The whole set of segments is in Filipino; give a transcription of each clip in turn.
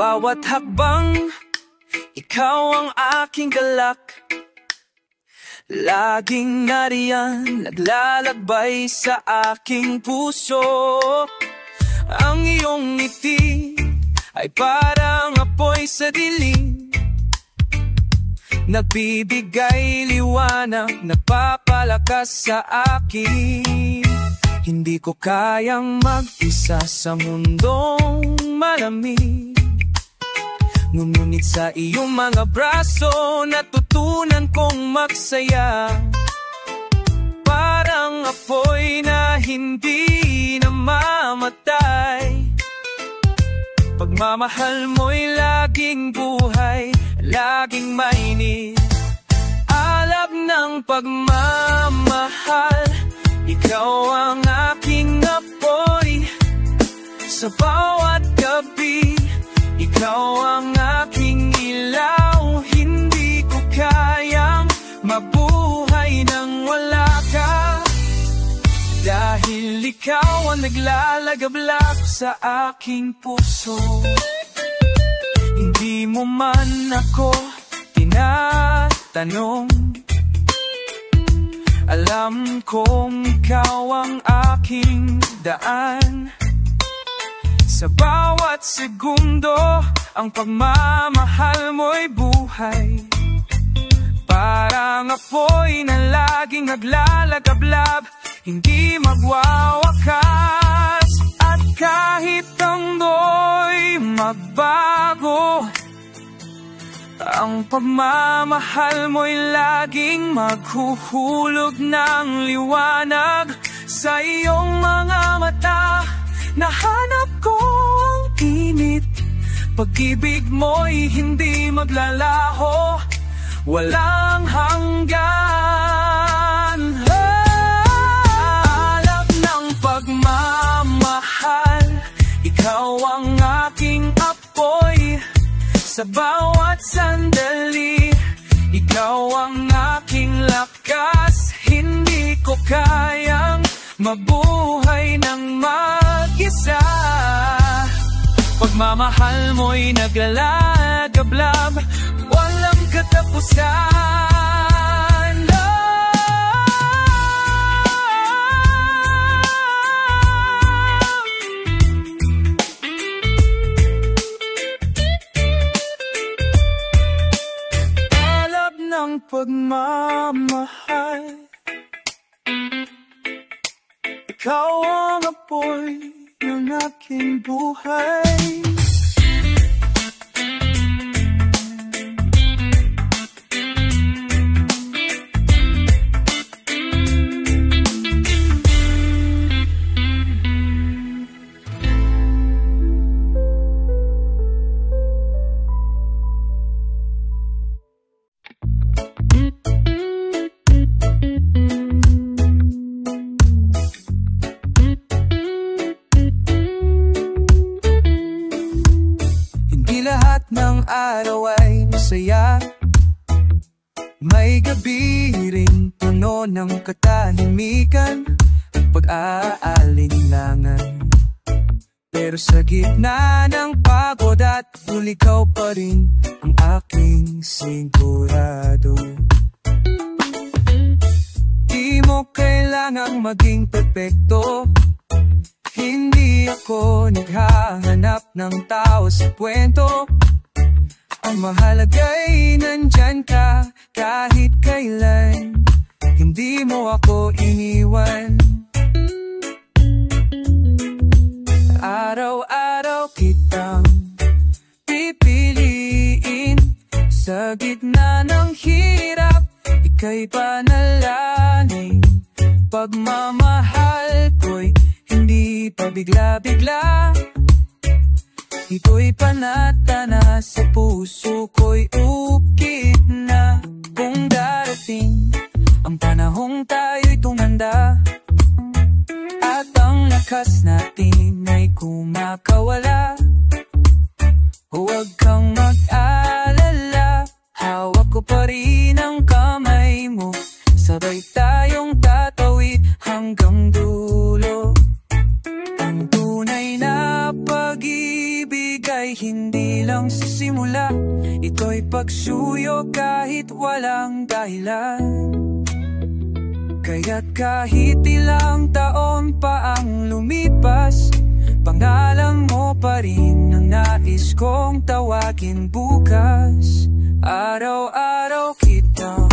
bawat hakbang, ikaw ang aking galak. Laging nariyan, naglalakbay sa aking puso. Ang iyong ngiti ay parang apoy sa dilim, nagbibigay liwanag, nagpapalakas sa akin. Hindi ko kayang mag-isa sa mundong malamig, ngunit sa iyong mga braso natutunan kong magsaya. Parang apoy na hindi namamatay, pagmamahal mo'y laging buhay, laging mainit. Alab ng pagmamahal, ikaw ang aking apoy. Sa bawat gabi, ikaw ang aking ilaw. Hindi ko kayang mabuhay nang wala ka, dahil ikaw ang naglalagablak sa aking puso. Hindi mo man ako tinatanong, alam kong ikaw ang aking daan. Sa bawat segundo, ang pagmamahal mo'y buhay, parang apoy na laging naglalagablab, hindi magwawakas. At kahit ang mundo''y magbago, ang pagmamahal mo'y laging maghuhulog ng liwanag. Sa iyong mga mata, nahanap ko ang init. Pag-ibig mo'y hindi maglalaho, walang hanggan. Alap ng pagmamahal, ikaw ang aking apoy. Sa bawat sandali, ikaw ang aking lakas. Hindi ko kayang mabuhay ng mag-isa. Pagmamahal mo'y naglalagablab, walang katapusan. Alab ng pagmamahal, ikaw ang apoy ng aking buhay. Araw ay masaya, may gabi ring puno ng katahimikan at pag-aalinlangan. Pero sa gitna ng pagod at huli, ikaw pa rin ang aking sigurado. Di mo kailangang maging perpekto, hindi ako naghahanap ng tao sa kwento. Ang mahalaga'y nandyan ka kahit kailan, hindi mo ako iniwan. Araw-araw kitang pipiliin, sa gitna ng hirap, ika'y panalangin. Pagmamahal ko'y hindi pa bigla-bigla, ito'y panata na sa puso ko'y ukit na. Kung darating ang panahong tayo'y tumanda at ang lakas natin ay kumakawala, huwag kang mag-alala, hawak ko pa rin ang kamay mo, sabay tayong tatawid hanggang dulo. Ang tunay na pag-ibig ay hindi lang simula. Ito'y pagsuyo kahit walang dahilan. Kaya't kahit ilang taon pa ang lumipas, pangalan mo pa rin ang nais kong tawagin bukas. Araw-araw kitang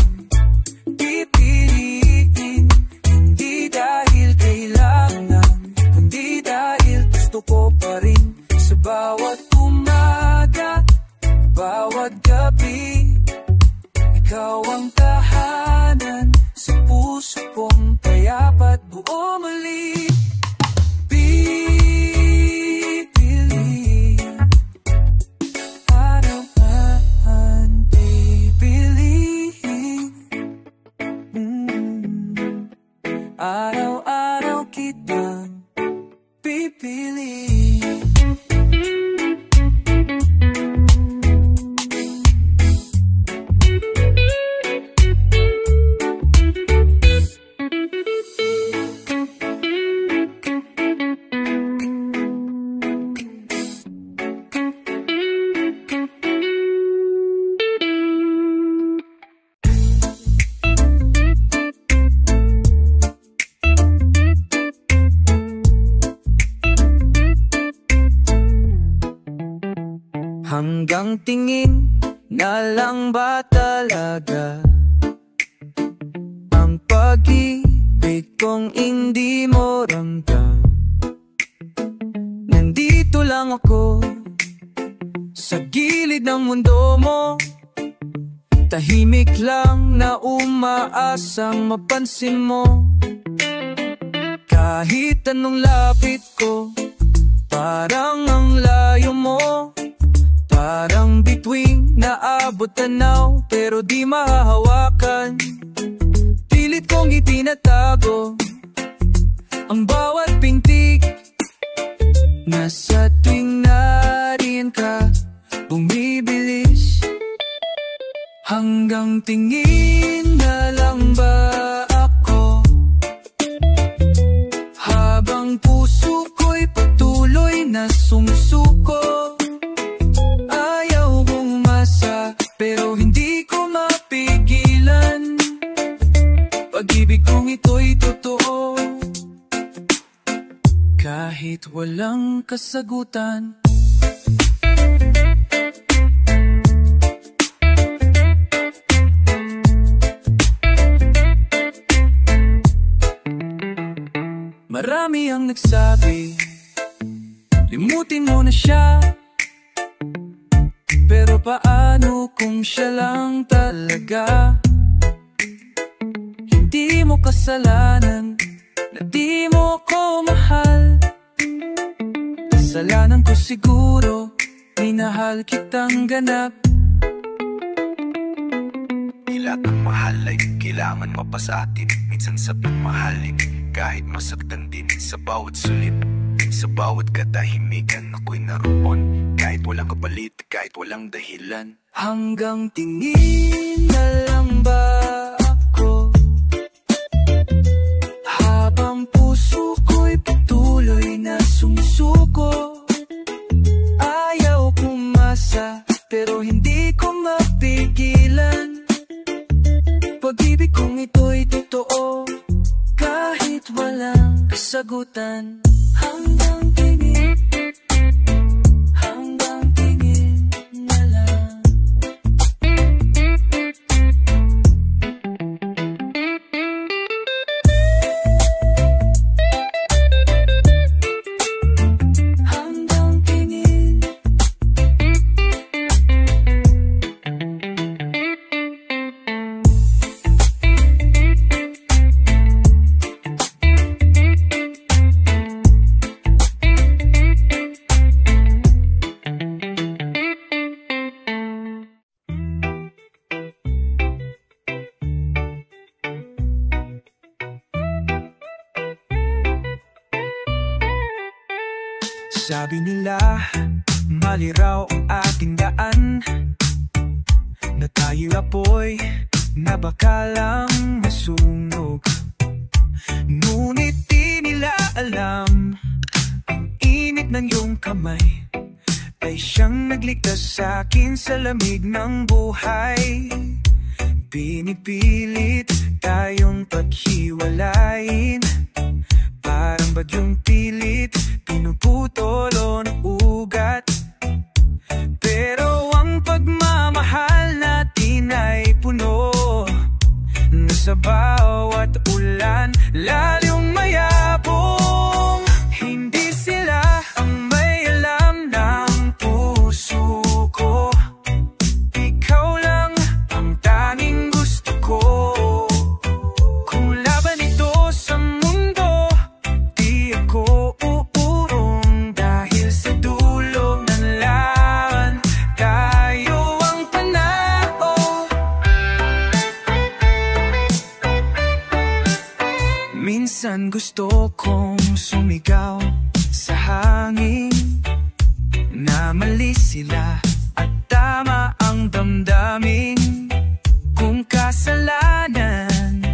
pipiliin, hindi dahil kailangan, kundi dahil gusto ko pa rin. Sa bawat umaga, bawat gabi, ikaw ang tahanan sa puso kong payapat buo muli. Pipiliin, araw-araw pipiliin, araw-araw kitang pipiliin. Hanggang tingin na lang ba talaga ang pag-ibig kong hindi mo ramdam? Nandito lang ako sa gilid ng mundo mo, tahimik lang na umaasang mapansin mo. Kahit anong lapit ko, parang ang layo mo. Parang bituing naabot tanaw pero di mahahawakan. Pilit kong itinatago ang bawat pintig. Nasa tuwing nariyan ka, bumibilis. Hanggang tingin na lang ba ako, habang puso ko'y patuloy na sumusuko. Pero hindi ko mapigilan, pag-ibig kong ito'y totoo. Kahit walang kasagutan. Marami ang nagsabi, limutin mo na siya. Pero paano kung siya lang talaga? Hindi mo kasalanan na di mo ko mahal. Kasalanan ko siguro, minahal kitang ganap. Di lahat ng mahal ay kailangan mapasatin. Minsan sa pagmahalin, kahit masaktan din. Sa bawat sulit, sa bawat katahimikan, ako'y naroon. Kahit walang kapalit, kahit walang dahilan. Hanggang tingin na lang ba ako, habang puso ko'y patuloy na sumusuko. Ayaw pumasa, pero hindi ko mapigilan. Pag-ibig kong ito'y totoo, kahit walang kasagutan. Hanggang tingin, hanggang tingin na lang. Hanggang tingin. Sabi nila, mali raw ang ating daan, na tayo apoy na bakalang masunog. Ngunit di nila alam ang init ng iyong kamay, ay siyang nagligtas sa'kin sa lamig ng buhay. Pinipilit tayong paghiwalayin, parang bagyong pilit, pinuputol o ugat. Pero ang pagmamahal natin ay puno na sa bawat ulan, lalong mayabong. Hindi sila ang may alam ng puso ko, ikaw lang ang tanging gusto ko. Kung laban ito sa mundo, di ako uurong, dahil sa dulo ng laban, tayo ang panalo. Minsan gusto kong sumigaw sa hangin na mali sila at tama ang damdamin. Kung kasalanan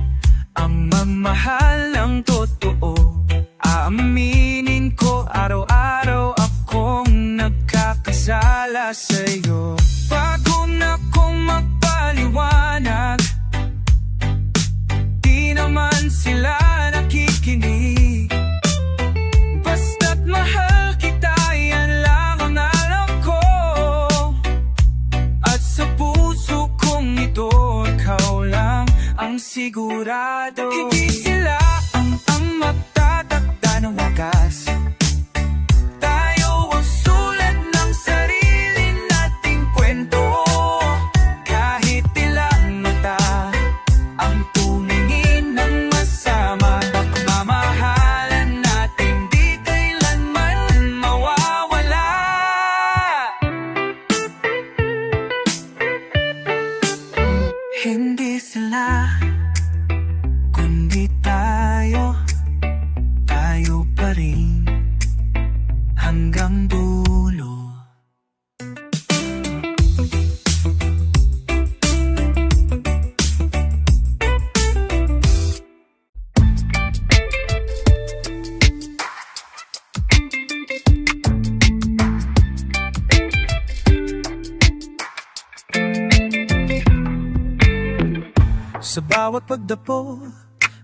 ang magmahal ng totoo, aaminin ko araw-araw akong nagkakasala sa'yo. Bago na kong magpaliwanag, di naman sila nakikinig. Basta't mahal kita, yan lang ang alam ko. At sa puso kong ito, ikaw lang ang sigurado. Hindi sila ang magtatakda ng wakas, tayo ang sulat ng sarili nating kwento. Kahit ilang mata ang tumingin ng masama, pagmamahalan natin di kailanman mawawala. Hindi sila, kundi tayo, tayo pa rin hanggang dulo. Sa bawat pagdapo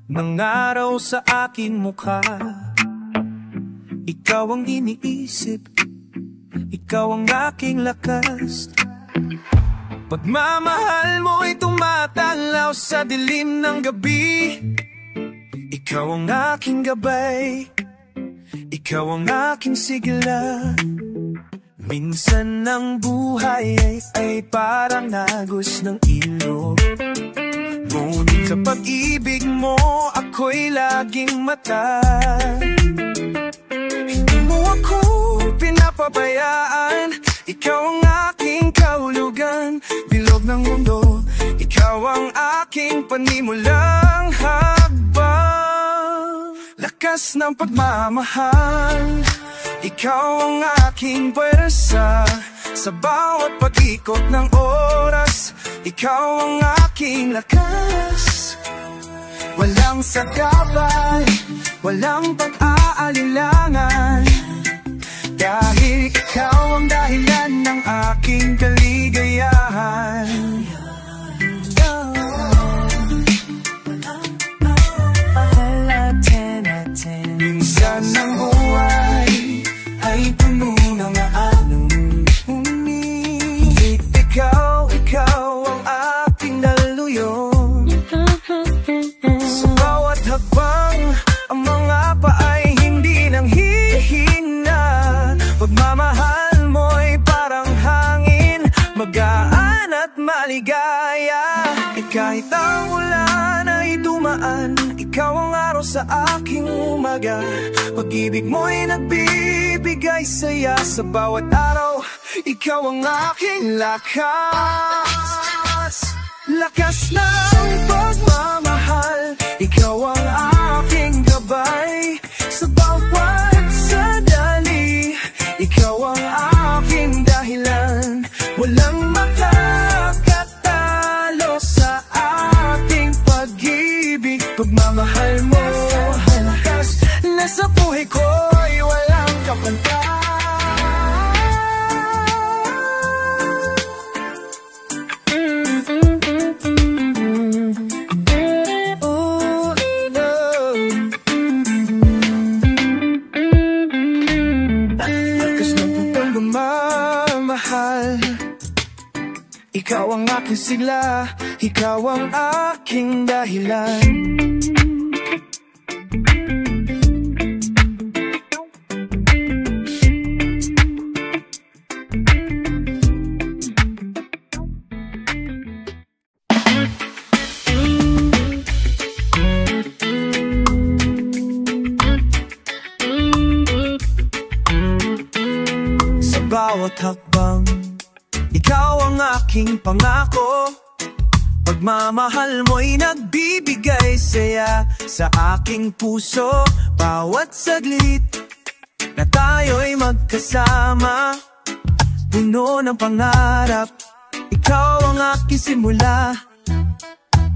ng araw sa aking mukha, ikaw ang iniisip, ikaw ang aking lakas. Pagmamahal mo'y tumatalaw sa dilim ng gabi. Ikaw ang aking gabay, ikaw ang aking sigla. Minsan ang buhay ay parang agos ng ilog, ngunit sa pag-ibig mo ako'y laging mata. Hindi mo ako pinapabayaan, ikaw ang aking kahulugan, bilog ng mundo, ikaw ang aking panimulang hakbang. Lakas ng pagmamahal, ikaw ang aking pwersa. Sa bawat pag-ikot ng oras, ikaw ang aking lakas. Walang sagabal, walang pag-aalilangan, dahil ikaw ang dahilan ng aking kaligayahan. Minsan ang buhay ay puno ng alon, ngunit ikaw ang aking daluyon. Sa bawat hakbang, ang mga paay hindi nang hihina. Pagmamahal mo'y parang hangin, magaan at maligaya. Kahit ang ulan ay dumaan, ikaw ang araw sa aking umaga. Pag-ibig mo'y nagbibigay saya sa bawat araw, ikaw ang aking lakas. Lakas ng pagmamahal, ikaw ang aking gabay. Sa bawat sandali, ikaw ang aking dahilan. Walang makakatalo sa ating pag-ibig. Pagmamahal mo, lakas na sa buhay ko'y walang kapantay. Ikaw ang aking sigla, ikaw ang aking dahilan. Sa bawat hakbang, ikaw ang aking pangako. Pagmamahal mo'y nagbibigay saya sa aking puso. Bawat saglit na tayo'y magkasama, puno ng pangarap. Ikaw ang aking simula.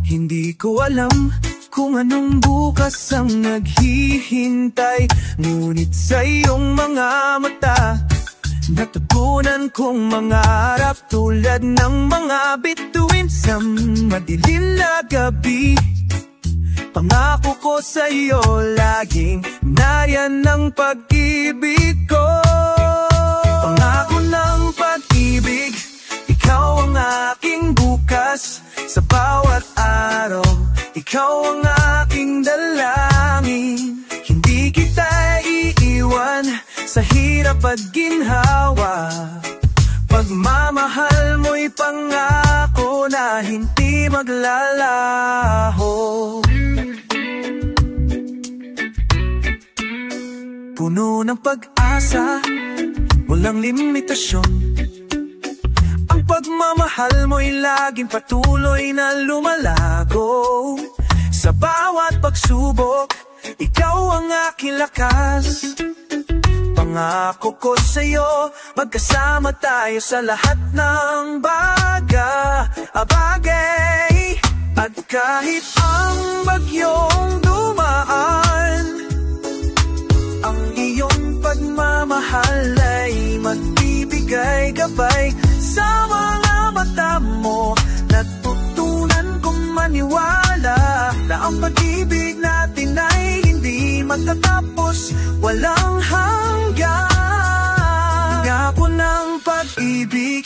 Hindi ko alam kung anong bukas ang naghihintay, ngunit sa iyong mga mata natutunan kong mangarap, tulad ng mga bituin sa madilim na gabi. Pangako ko sa iyo, laging nariyan ng pag-ibig ko. Pangako ng pag-ibig, ikaw ang aking bukas. Sa bawat araw, ikaw ang aking dalangin. Hindi kita iiwan sa hirap at ginhawa. Pagmamahal mo'y pangako na hindi maglalaho. Puno ng pag-asa, walang limitasyon. Ang pagmamahal mo'y laging patuloy na lumalago. Sa bawat pagsubok, ikaw ang aking lakas. Pangako ko sa'yo, magkasama tayo sa lahat ng bagay. At kahit ang bagyong dumaan, ang iyong pagmamahal ay magbibigay gabay. Sa mga mata mo, natutunan kong maniwala na ang pag-ibig natin ay hindi matatapos, walang hanggan. Ngako ng pag-ibig,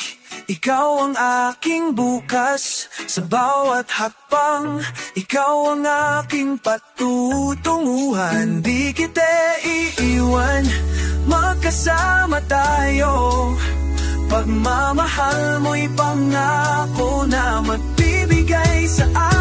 ikaw ang aking bukas. Sa bawat hakbang, ikaw ang aking patutunguhan. Di kita iiwan, magkasama tayo. Pagmamahal mo'y pangako na magbibigay sa akin